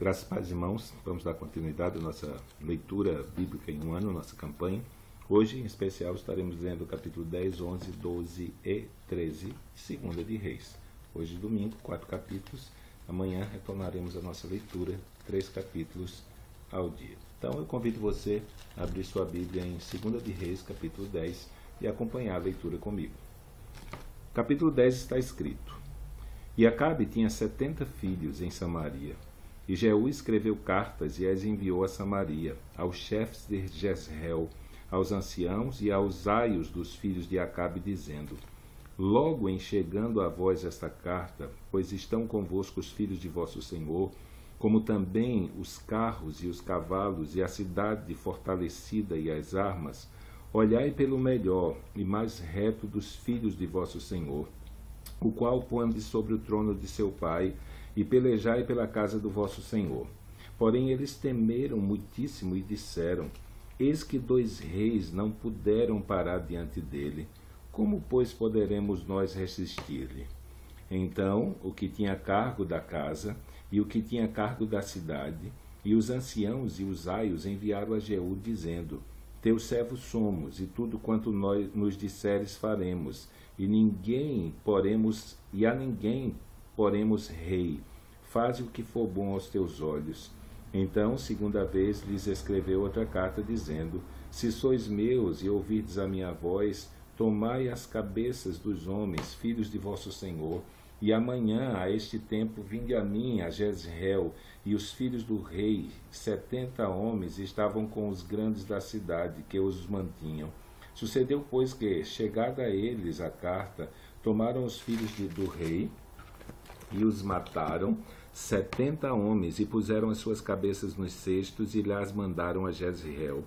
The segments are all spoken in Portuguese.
Graças, paz, irmãos, vamos dar continuidade à nossa leitura bíblica em um ano, nossa campanha. Hoje, em especial, estaremos lendo o capítulo 10, 11, 12 e 13 de Segunda de Reis. Hoje, domingo, 4 capítulos. Amanhã retornaremos a nossa leitura, 3 capítulos ao dia. Então, eu convido você a abrir sua Bíblia em Segunda de Reis, capítulo 10, e acompanhar a leitura comigo. Capítulo 10 está escrito: E Acabe tinha 70 filhos em Samaria. E Jeú escreveu cartas e as enviou a Samaria, aos chefes de Jezreel, aos anciãos e aos aios dos filhos de Acabe, dizendo: Logo em chegando a vós esta carta, pois estão convosco os filhos de vosso senhor, como também os carros e os cavalos e a cidade fortalecida e as armas, olhai pelo melhor e mais reto dos filhos de vosso senhor, o qual põe sobre o trono de seu pai, e pelejai pela casa do vosso senhor. Porém eles temeram muitíssimo e disseram: Eis que 2 reis não puderam parar diante dele. Como, pois, poderemos nós resistir-lhe? Então o que tinha cargo da casa e o que tinha cargo da cidade, e os anciãos e os aios enviaram a Jeú, dizendo: Teus servos somos, e tudo quanto nós nos disseres faremos, e a ninguém poremos rei. Faze o que for bom aos teus olhos. Então, segunda vez, lhes escreveu outra carta, dizendo: Se sois meus e ouvirdes a minha voz, tomai as cabeças dos homens, filhos de vosso senhor, e amanhã, a este tempo, vinde a mim, a Jezreel, e os filhos do rei, 70 homens, estavam com os grandes da cidade, que os mantinham. Sucedeu, pois, que, chegada a eles a carta, tomaram os filhos do rei e os mataram, 70 homens, e puseram as suas cabeças nos cestos e lhes mandaram a Jezreel.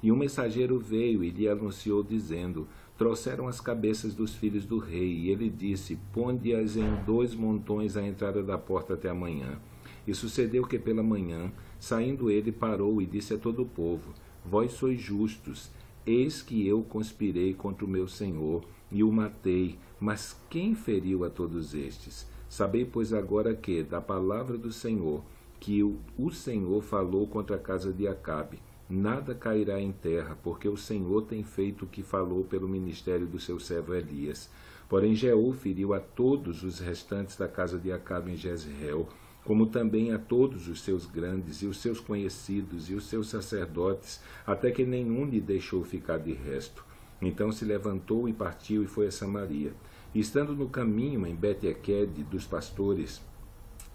E um mensageiro veio e lhe anunciou, dizendo: Trouxeram as cabeças dos filhos do rei. E ele disse: Ponde-as em 2 montões à entrada da porta até amanhã. E sucedeu que pela manhã, saindo ele, parou e disse a todo o povo: Vós sois justos. Eis que eu conspirei contra o meu senhor e o matei. Mas quem feriu a todos estes? Sabei, pois, agora que, da palavra do Senhor, que o Senhor falou contra a casa de Acabe, nada cairá em terra, porque o Senhor tem feito o que falou pelo ministério do seu servo Elias. Porém Jeú feriu a todos os restantes da casa de Acabe em Jezreel, como também a todos os seus grandes, e os seus conhecidos, e os seus sacerdotes, até que nenhum lhe deixou ficar de resto. Então se levantou e partiu e foi a Samaria. E estando no caminho em Bet-Equede dos pastores,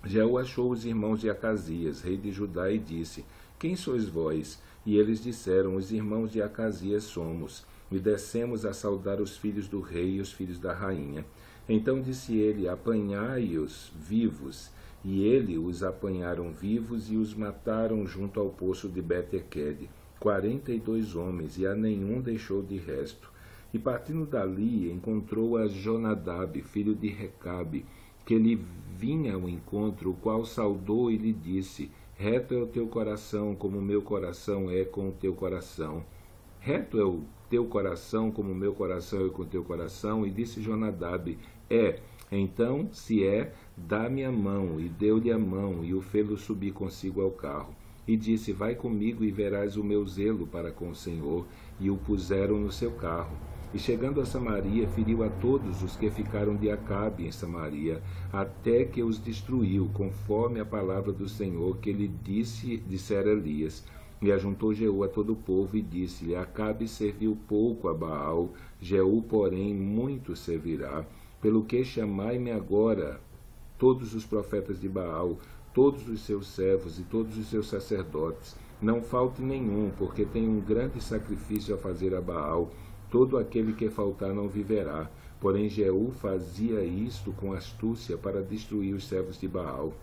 Jeú achou os irmãos de Acasias, rei de Judá, e disse: Quem sois vós? E eles disseram: Os irmãos de Acasias somos, e descemos a saudar os filhos do rei e os filhos da rainha. Então disse ele: Apanhai-os vivos. E ele os apanharam vivos e os mataram junto ao poço de Bet-Equede, 42 homens, e a nenhum deixou de resto. E partindo dali, encontrou a Jonadab, filho de Recabe, que lhe vinha ao encontro, o qual saudou e lhe disse: Reto é o teu coração, como o meu coração é com o teu coração. Reto é o teu coração, como o meu coração é com o teu coração. E disse Jonadab: É. Então, se é, dá-me a mão. E deu-lhe a mão, e o fê-lo subir consigo ao carro. E disse: Vai comigo e verás o meu zelo para com o Senhor. E o puseram no seu carro. E chegando a Samaria, feriu a todos os que ficaram de Acabe em Samaria, até que os destruiu, conforme a palavra do Senhor que lhe dissera Elias. E ajuntou Jeú a todo o povo e disse-lhe: Acabe serviu pouco a Baal, Jeú, porém, muito servirá. Pelo que chamai-me agora todos os profetas de Baal, todos os seus servos e todos os seus sacerdotes. Não falte nenhum, porque tem um grande sacrifício a fazer a Baal. Todo aquele que faltar não viverá. Porém Jeú fazia isto com astúcia para destruir os servos de Baal.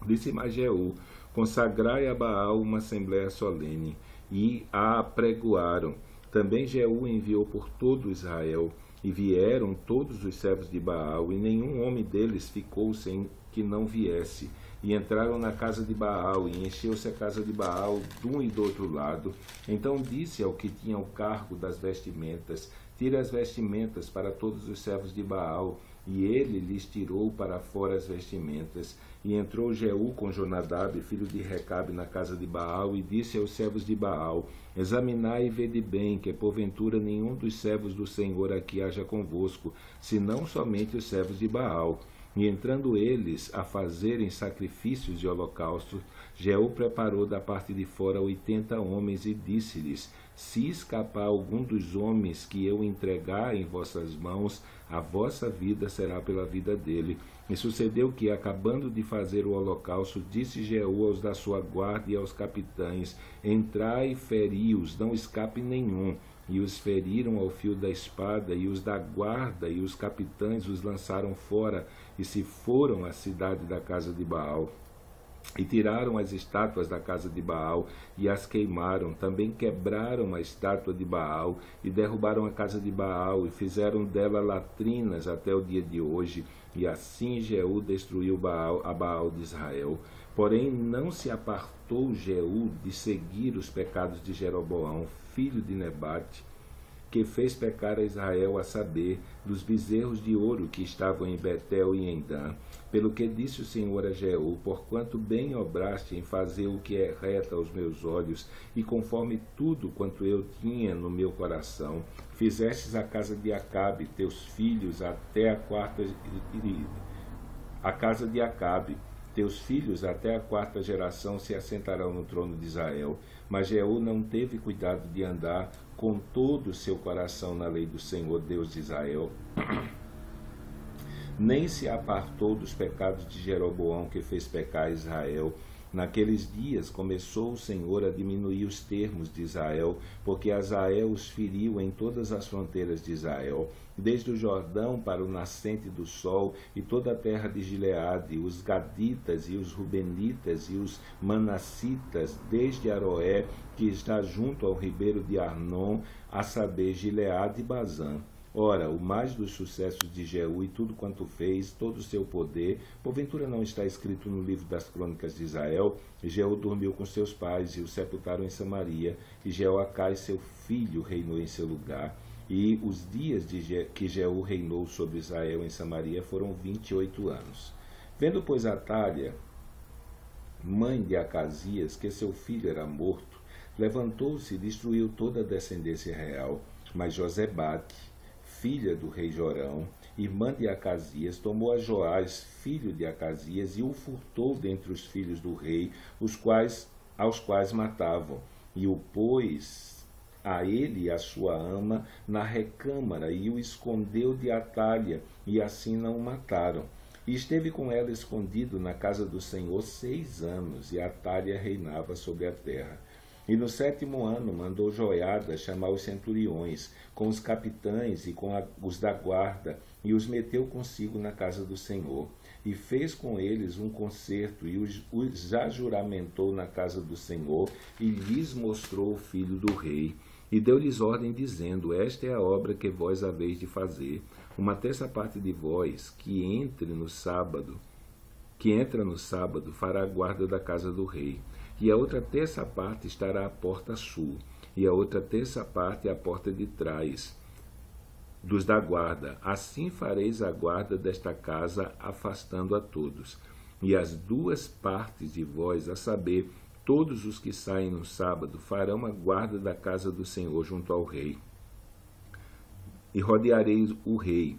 Disse mais Jeú: Consagrai a Baal uma assembléia solene. E a apregoaram. Também Jeú enviou por todo Israel. E vieram todos os servos de Baal, e nenhum homem deles ficou sem que não viesse. E entraram na casa de Baal, e encheu-se a casa de Baal de um e do outro lado. Então disse ao que tinha o cargo das vestimentas: Tire as vestimentas para todos os servos de Baal, e ele lhes tirou para fora as vestimentas. E entrou Jeú com Jonadab, filho de Recabe, na casa de Baal, e disse aos servos de Baal: examinai e vede bem, que porventura nenhum dos servos do Senhor aqui haja convosco, senão somente os servos de Baal. E entrando eles a fazerem sacrifícios de holocausto, Jeú preparou da parte de fora 80 homens e disse-lhes: se escapar algum dos homens que eu entregar em vossas mãos, a vossa vida será pela vida dele. E sucedeu que, acabando de fazer o holocausto, disse Jeú aos da sua guarda e aos capitães: entrai e feri-os, não escape nenhum. E os feriram ao fio da espada, e os da guarda e os capitães os lançaram fora, e se foram à cidade da casa de Baal. E tiraram as estátuas da casa de Baal e as queimaram. Também quebraram a estátua de Baal e derrubaram a casa de Baal e fizeram dela latrinas até o dia de hoje. E assim Jeú destruiu a Baal de Israel. Porém não se apartou Jeú de seguir os pecados de Jeroboão, filho de Nebate, que fez pecar a Israel, a saber, dos bezerros de ouro que estavam em Betel e em Dan. Pelo que disse o Senhor a Jeú: porquanto bem obraste em fazer o que é reto aos meus olhos, e conforme tudo quanto eu tinha no meu coração, fizestes a casa de Acabe, teus filhos, até a casa de Acabe, teus filhos até a 4ª geração se assentarão no trono de Israel. Mas Jeú não teve cuidado de andar com todo o seu coração na lei do Senhor, Deus de Israel, nem se apartou dos pecados de Jeroboão, que fez pecar Israel. Naqueles dias começou o Senhor a diminuir os termos de Israel, porque Azael os feriu em todas as fronteiras de Israel, desde o Jordão para o nascente do sol, e toda a terra de Gileade, os Gaditas e os Rubenitas e os Manassitas, desde Aroé, que está junto ao ribeiro de Arnon, a saber, Gileade e Bazã. Ora, o mais dos sucessos de Jeú e tudo quanto fez, todo o seu poder, porventura não está escrito no livro das crônicas de Israel? E Jeú dormiu com seus pais e o sepultaram em Samaria, e Jeoacai, seu filho, reinou em seu lugar. E os dias que Jeú reinou sobre Israel em Samaria foram 28 anos. Vendo, pois, Atália, mãe de Acasias, que seu filho era morto, levantou-se e destruiu toda a descendência real. Mas Josebate, filha do rei Jorão, irmã de Acasias, tomou a Joás, filho de Acasias, e o furtou dentre os filhos do rei, aos quais matavam, e o pôs a ele e a sua ama na recâmara, e o escondeu de Atália, e assim não o mataram. E esteve com ela escondido na casa do Senhor 6 anos, e Atália reinava sobre a terra. E no 7º ano mandou Joiada chamar os centuriões, com os capitães e com os da guarda, e os meteu consigo na casa do Senhor. E fez com eles um concerto, e os ajuramentou na casa do Senhor, e lhes mostrou o filho do rei. E deu-lhes ordem, dizendo: esta é a obra que vós haveis de fazer. 1/3 parte de vós, que entra no sábado, fará a guarda da casa do rei. E a outra 1/3 parte estará à porta sul, e a outra 1/3 parte à porta de trás dos da guarda. Assim fareis a guarda desta casa, afastando a todos. E as 2 partes de vós, a saber, todos os que saem no sábado, farão a guarda da casa do Senhor junto ao rei. E rodeareis o rei,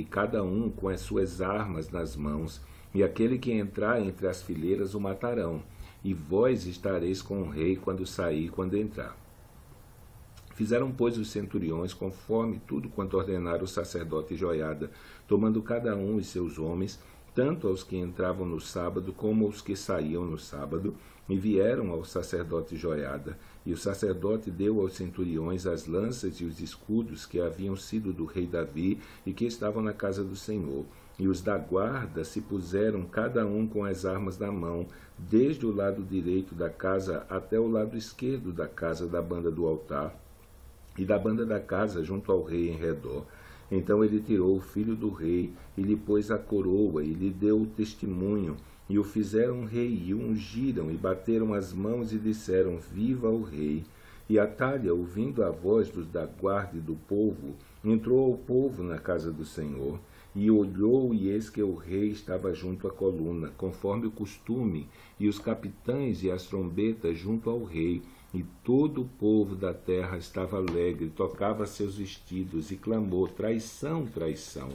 cada um com as suas armas nas mãos, e aquele que entrar entre as fileiras o matarão. E vós estareis com o rei quando sair e quando entrar. Fizeram, pois, os centuriões conforme tudo quanto ordenara o sacerdote Joiada, tomando cada um os seus homens, tanto aos que entravam no sábado como aos que saíam no sábado, e vieram ao sacerdote Joiada. E o sacerdote deu aos centuriões as lanças e os escudos que haviam sido do rei Davi e que estavam na casa do Senhor. E os da guarda se puseram cada um com as armas na mão, desde o lado direito da casa até o lado esquerdo da casa da banda do altar, e da banda da casa junto ao rei em redor. Então ele tirou o filho do rei, e lhe pôs a coroa, e lhe deu o testemunho, e o fizeram rei, e o ungiram, e bateram as mãos, e disseram: viva o rei! E Atália, ouvindo a voz dos da guarda e do povo, entrou ao povo na casa do Senhor. E olhou, e eis que o rei estava junto à coluna, conforme o costume, e os capitães e as trombetas junto ao rei. E todo o povo da terra estava alegre, tocava seus vestidos e clamou: traição, traição.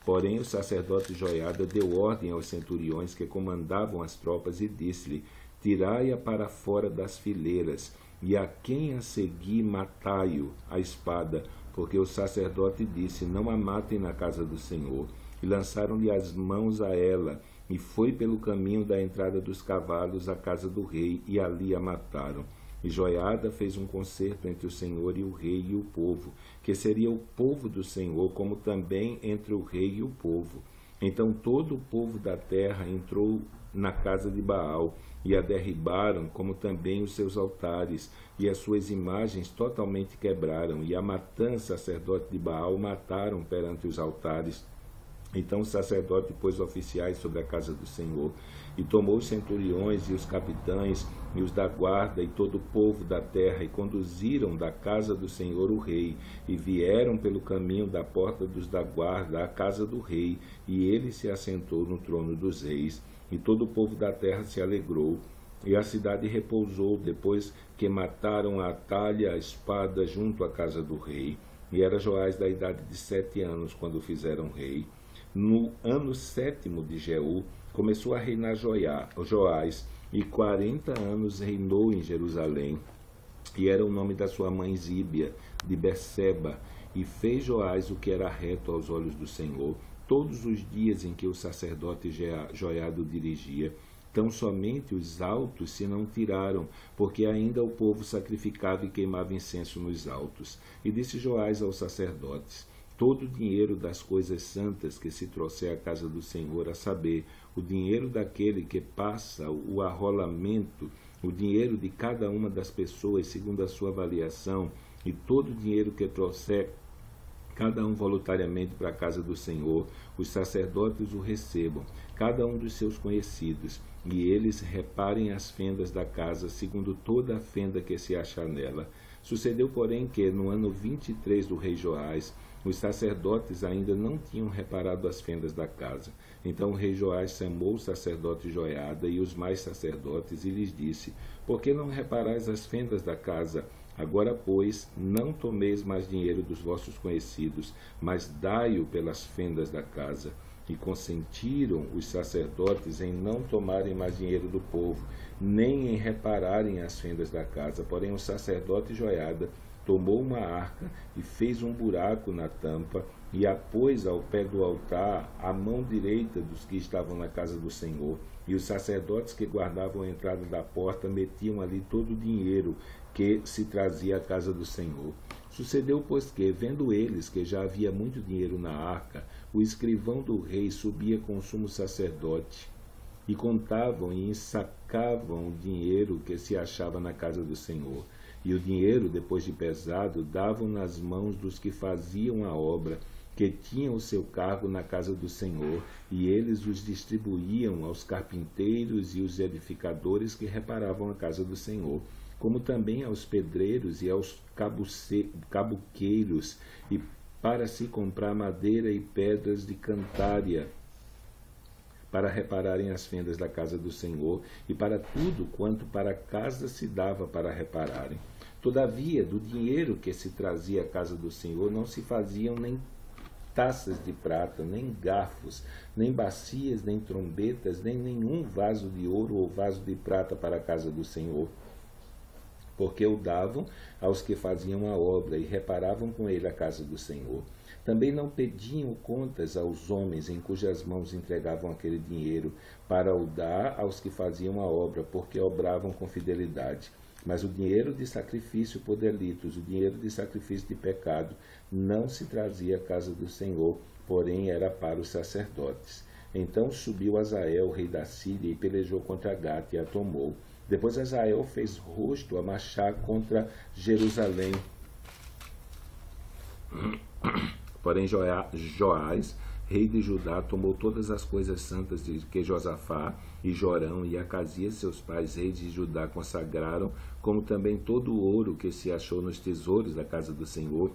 Porém o sacerdote Joiada deu ordem aos centuriões que comandavam as tropas e disse-lhe: tirai-a para fora das fileiras, e a quem a seguir matai-o à espada, porque o sacerdote disse: não a matem na casa do Senhor. E lançaram-lhe as mãos a ela, e foi pelo caminho da entrada dos cavalos à casa do rei, e ali a mataram. E Joiada fez um concerto entre o Senhor e o rei e o povo, que seria o povo do Senhor, como também entre o rei e o povo. Então todo o povo da terra entrou na casa de Baal, e a derribaram, como também os seus altares, e as suas imagens totalmente quebraram, e a Matã, sacerdote de Baal, mataram perante os altares. Então o sacerdote pôs oficiais sobre a casa do Senhor, e tomou os centuriões e os capitães e os da guarda e todo o povo da terra, e conduziram da casa do Senhor o rei, e vieram pelo caminho da porta dos da guarda à casa do rei, e ele se assentou no trono dos reis, e todo o povo da terra se alegrou. E a cidade repousou depois que mataram a Atalha a espada junto à casa do rei, e era Joás da idade de 7 anos quando o fizeram rei. No ano 7º de Jeú, começou a reinar Joás, e 40 anos reinou em Jerusalém. E era o nome da sua mãe Zíbia, de Berseba. E fez Joás o que era reto aos olhos do Senhor, todos os dias em que o sacerdote Joiada o dirigia. Tão somente os altos se não tiraram, porque ainda o povo sacrificava e queimava incenso nos altos. E disse Joás aos sacerdotes: todo o dinheiro das coisas santas que se trouxer à casa do Senhor, a saber, o dinheiro daquele que passa o arrolamento, o dinheiro de cada uma das pessoas segundo a sua avaliação, e todo o dinheiro que trouxer cada um voluntariamente para a casa do Senhor, os sacerdotes o recebam, cada um dos seus conhecidos, e eles reparem as fendas da casa, segundo toda a fenda que se achar nela. Sucedeu, porém, que, no ano 23 do rei Joás, os sacerdotes ainda não tinham reparado as fendas da casa. Então o rei Joás chamou o sacerdote Joiada e os mais sacerdotes, e lhes disse: por que não reparais as fendas da casa? Agora, pois, não tomeis mais dinheiro dos vossos conhecidos, mas dai-o pelas fendas da casa. E consentiram os sacerdotes em não tomarem mais dinheiro do povo, nem em repararem as fendas da casa. Porém o sacerdote Joiada tomou uma arca e fez um buraco na tampa, e a pôs ao pé do altar, à mão direita dos que estavam na casa do Senhor. E os sacerdotes que guardavam a entrada da porta metiam ali todo o dinheiro que se trazia à casa do Senhor. Sucedeu, pois, que, vendo eles que já havia muito dinheiro na arca, o escrivão do rei subia com o sumo sacerdote, e contavam e ensacavam o dinheiro que se achava na casa do Senhor. E o dinheiro, depois de pesado, davam nas mãos dos que faziam a obra, que tinham o seu cargo na casa do Senhor, e eles os distribuíam aos carpinteiros e os edificadores que reparavam a casa do Senhor, como também aos pedreiros e aos cabuqueiros, e para se comprar madeira e pedras de cantária, para repararem as fendas da casa do Senhor, e para tudo quanto para a casa se dava para repararem. Todavia, do dinheiro que se trazia à casa do Senhor, não se faziam nem taças de prata, nem garfos, nem bacias, nem trombetas, nem nenhum vaso de ouro ou vaso de prata para a casa do Senhor, porque o davam aos que faziam a obra e reparavam com ele a casa do Senhor. Também não pediam contas aos homens em cujas mãos entregavam aquele dinheiro, para o dar aos que faziam a obra, porque obravam com fidelidade. Mas o dinheiro de sacrifício por delitos, o dinheiro de sacrifício de pecado, não se trazia à casa do Senhor, porém era para os sacerdotes. Então subiu Azael, rei da Síria, e pelejou contra Gate e a tomou. Depois Azael fez rosto a marchar contra Jerusalém. Porém Joás, rei de Judá, tomou todas as coisas santas que Josafá e Jorão e Acasias, seus pais, reis de Judá, consagraram, como também todo o ouro que se achou nos tesouros da casa do Senhor,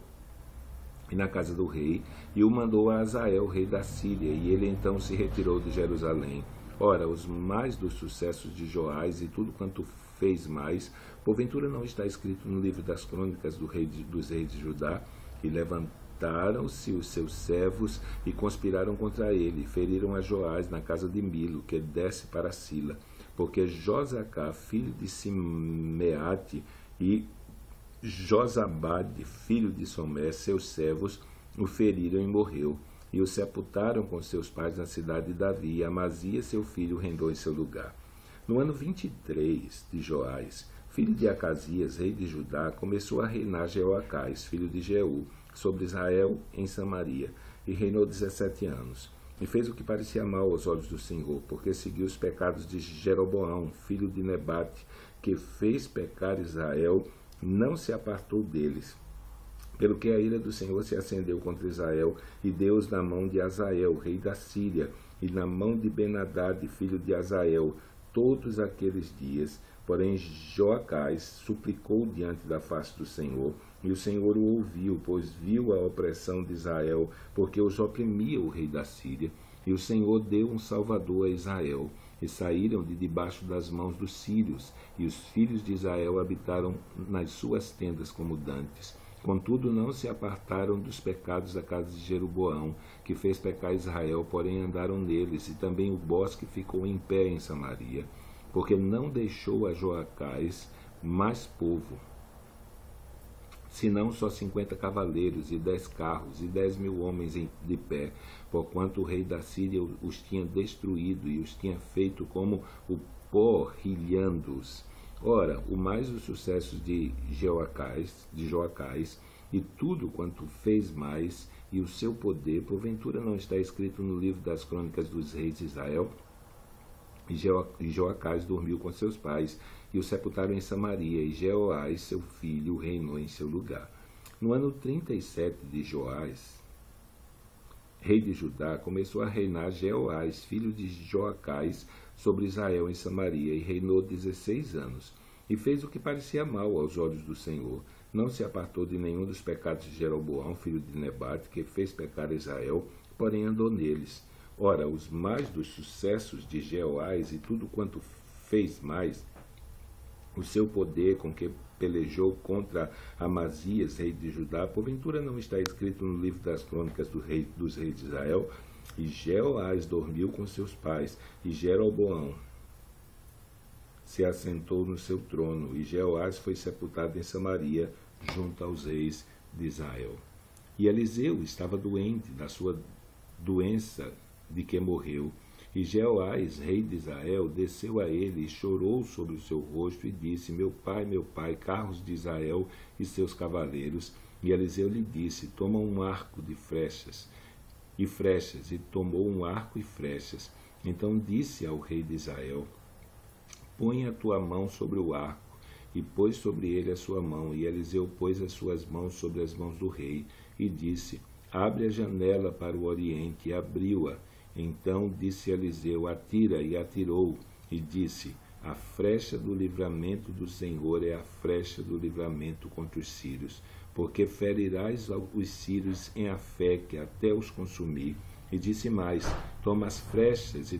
e na casa do rei, e o mandou a Azael, rei da Síria, e ele então se retirou de Jerusalém. Ora, os mais dos sucessos de Joás e tudo quanto fez mais, porventura não está escrito no livro das crônicas dos reis de Judá? E levantaram-se os seus servos e conspiraram contra ele, e feriram a Joás na casa de Milo, que desce para Sila, porque Josacá, filho de Simeate, e Josabade, filho de Somé, seus servos, o feriram e morreu, e o sepultaram com seus pais na cidade de Davi, e Amazias, seu filho, reinou em seu lugar. No ano 23 de Joás, filho de Acasias, rei de Judá, começou a reinar Jeoacás, filho de Jeú, sobre Israel em Samaria, e reinou 17 anos. E fez o que parecia mal aos olhos do Senhor, porque seguiu os pecados de Jeroboão, filho de Nebate, que fez pecar Israel, não se apartou deles. Pelo que a ira do Senhor se acendeu contra Israel, e deu-os na mão de Azael, rei da Síria, e na mão de Ben-Hadad, filho de Azael, todos aqueles dias. Porém Joacás suplicou diante da face do Senhor, e o Senhor o ouviu, pois viu a opressão de Israel, porque os oprimia o rei da Síria, e o Senhor deu um salvador a Israel, e saíram de debaixo das mãos dos sírios, e os filhos de Israel habitaram nas suas tendas como dantes. Contudo, não se apartaram dos pecados da casa de Jeroboão, que fez pecar Israel, porém andaram neles, e também o bosque ficou em pé em Samaria, porque não deixou a Joacás mais povo, senão só 50 cavaleiros, e 10 carros, e 10.000 homens de pé, porquanto o rei da Síria os tinha destruído, e os tinha feito como o pó, rilhando-os. Ora, o mais os sucessos de Joacás, e tudo quanto fez mais, e o seu poder, porventura não está escrito no livro das crônicas dos reis de Israel? E Joacás dormiu com seus pais, e o sepultaram em Samaria, e Jeoás, seu filho, reinou em seu lugar. No ano 37 de Joás, rei de Judá, começou a reinar Jeoás, filho de Joacás, sobre Israel em Samaria, e reinou 16 anos. E fez o que parecia mal aos olhos do Senhor. Não se apartou de nenhum dos pecados de Jeroboão, filho de Nebate, que fez pecar Israel, porém andou neles. Ora, os mais dos sucessos de Jeoás e tudo quanto fez mais, o seu poder com que pelejou contra Amazias, rei de Judá, porventura não está escrito no livro das crônicas dos reis de Israel? E Jeoás dormiu com seus pais, e Jeroboão se assentou no seu trono, e Jeoás foi sepultado em Samaria, junto aos reis de Israel. E Eliseu estava doente da sua doença de que morreu, e Jeoás, rei de Israel, desceu a ele e chorou sobre o seu rosto e disse: meu pai, carros de Israel e seus cavaleiros. E Eliseu lhe disse: toma um arco de flechas, e tomou um arco e flechas. Então disse ao rei de Israel: põe a tua mão sobre o arco. E pôs sobre ele a sua mão, e Eliseu pôs as suas mãos sobre as mãos do rei, e disse: abre a janela para o oriente, e abriu-a. Então disse Eliseu: atira, e atirou, e disse: a flecha do livramento do Senhor é a flecha do livramento contra os sírios, porque ferirás os sírios em Afeque até os consumir. E disse mais: toma as flechas, e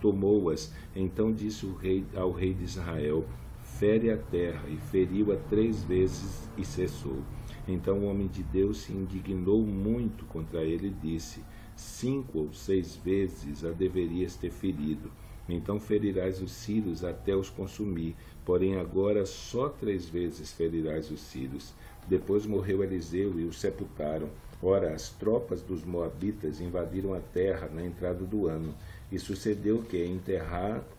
tomou-as. Então disse o rei ao rei de Israel: fere a terra, e feriu-a 3 vezes, e cessou. Então o homem de Deus se indignou muito contra ele e disse: 5 ou 6 vezes a deverias ter ferido. Então ferirás os sírios até os consumir, porém agora só 3 vezes ferirás os sírios. Depois morreu Eliseu, e o sepultaram. Ora, as tropas dos moabitas invadiram a terra na entrada do ano. E sucedeu que,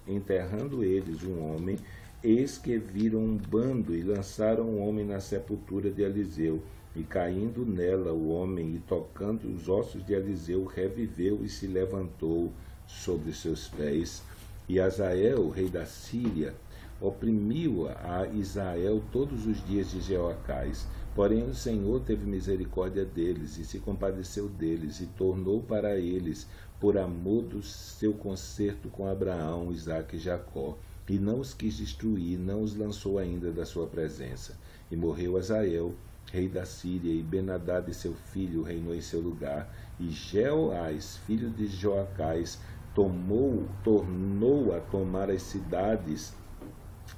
enterrando eles um homem, eis que viram um bando, e lançaram o homem na sepultura de Eliseu. E caindo nela o homem, e tocando os ossos de Eliseu, reviveu e se levantou sobre seus pés. E Azael, rei da Síria, oprimiu a Israel todos os dias de Jeoacás. Porém o Senhor teve misericórdia deles, e se compadeceu deles, e tornou para eles, por amor do seu concerto com Abraão, Isaque e Jacó, e não os quis destruir, não os lançou ainda da sua presença. E morreu Azael, rei da Síria, e Ben-Hadad seu filho reinou em seu lugar, e Jeoás, filho de Joacás, tornou a tomar as cidades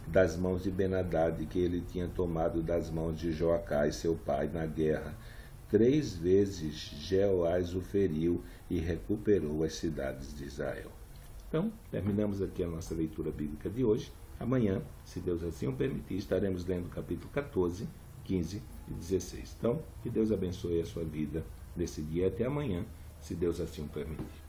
das mãos de Ben-Hadad, que ele tinha tomado das mãos de Joacás, seu pai, na guerra. 3 vezes Jeoás o feriu e recuperou as cidades de Israel. Então, terminamos aqui a nossa leitura bíblica de hoje. Amanhã, se Deus assim o permitir, estaremos lendo capítulo 14, 15 e 16. Então, que Deus abençoe a sua vida nesse dia. Até amanhã, se Deus assim o permitir.